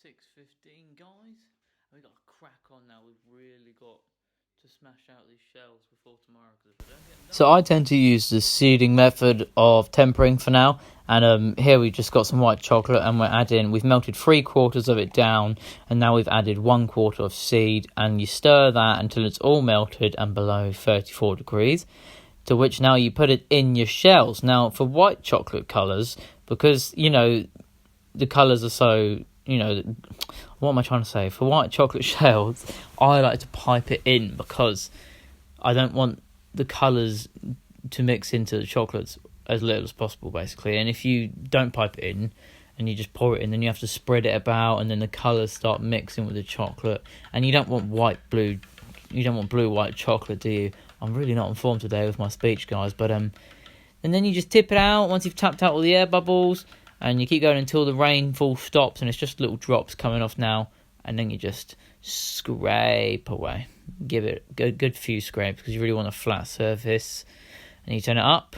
6:15, guys. We got to crack on now. We've really got to smash out these shells before tomorrow, because if we don't get them done... So I tend to use the seeding method of tempering for now, and here we've just got some white chocolate, and we've melted 3/4 of it down, and now we've added 1/4 of seed, and you stir that until it's all melted and below 34 degrees, to which now you put it in your shells. Now for white chocolate colours, because the colours are so, what am I trying to say? For white chocolate shells, I like to pipe it in, because I don't want the colours to mix into the chocolates as little as possible, basically. And if you don't pipe it in and you just pour it in, then you have to spread it about, and then the colours start mixing with the chocolate. And you don't want blue-white chocolate, do you? I'm really not on form today with my speech, guys. But and then you just tip it out once you've tapped out all the air bubbles. And you keep going until the rainfall stops and it's just little drops coming off now. And then you just scrape away. Give it a good few scrapes, because you really want a flat surface. And you turn it up.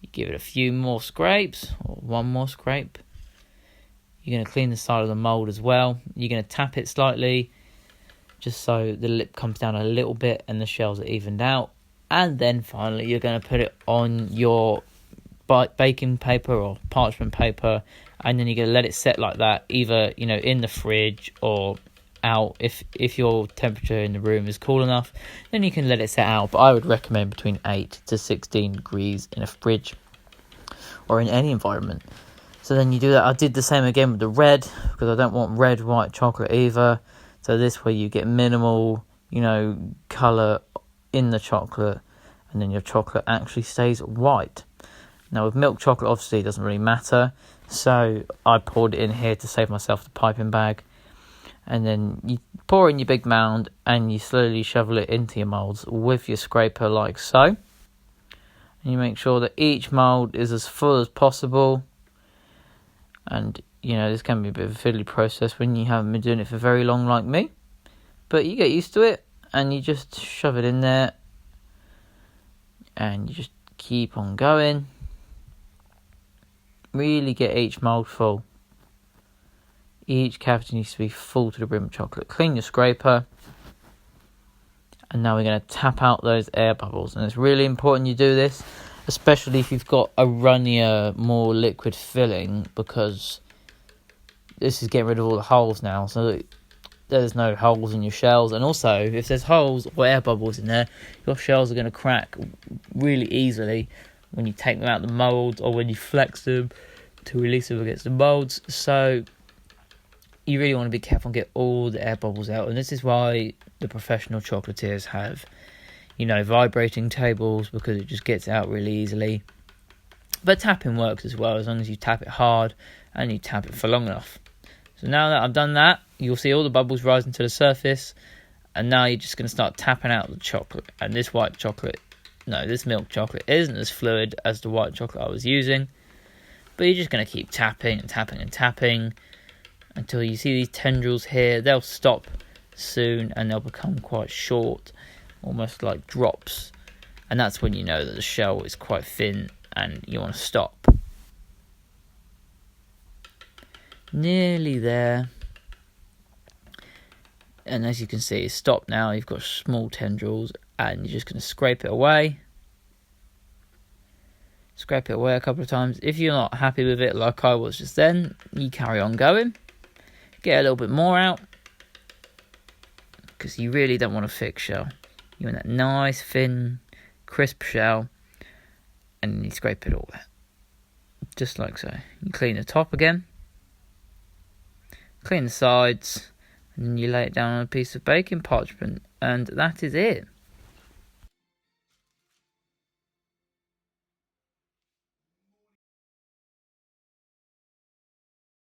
You give it a few more scrapes, or one more scrape. You're going to clean the side of the mould as well. You're going to tap it slightly, just so the lip comes down a little bit and the shells are evened out. And then finally you're going to put it on your baking paper or parchment paper, and then you're going to let it set like that, either in the fridge or out. If your temperature in the room is cool enough, then you can let it set out, but I would recommend between 8 to 16 degrees in a fridge or in any environment. So then you do that. I did the same again with the red, because I don't want red white chocolate either. So this way you get minimal colour in the chocolate, and then your chocolate actually stays white. Now with milk chocolate, obviously it doesn't really matter, so I poured it in here to save myself the piping bag. And then you pour in your big mound and you slowly shovel it into your moulds with your scraper, like so. And you make sure that each mould is as full as possible. And this can be a bit of a fiddly process when you haven't been doing it for very long like me, but you get used to it, and you just shove it in there and you just keep on going. Really get each mould full. Each cavity needs to be full to the brim of chocolate. Clean your scraper. And now we're going to tap out those air bubbles. And it's really important you do this, especially if you've got a runnier, more liquid filling, because this is getting rid of all the holes now. So there's no holes in your shells. And also, if there's holes or air bubbles in there, your shells are going to crack really easily when you take them out of the mould, or when you flex them to release them against the moulds. So you really want to be careful and get all the air bubbles out. And this is why the professional chocolatiers have, vibrating tables, because it just gets out really easily. But tapping works as well, as long as you tap it hard and you tap it for long enough. So now that I've done that, you'll see all the bubbles rising to the surface. And now you're just going to start tapping out the chocolate. And this milk chocolate isn't as fluid as the white chocolate I was using. But you're just going to keep tapping and tapping and tapping until you see these tendrils here. They'll stop soon and they'll become quite short, almost like drops. And that's when you know that the shell is quite thin and you want to stop. Nearly there. And as you can see, it's stopped now. You've got small tendrils, and you're just going to scrape it away. Scrape it away a couple of times. If you're not happy with it, like I was just then, you carry on going. Get a little bit more out, because you really don't want a thick shell. You want that nice, thin, crisp shell, and you scrape it all out. Just like so. You clean the top again. Clean the sides. And then you lay it down on a piece of baking parchment. And that is it.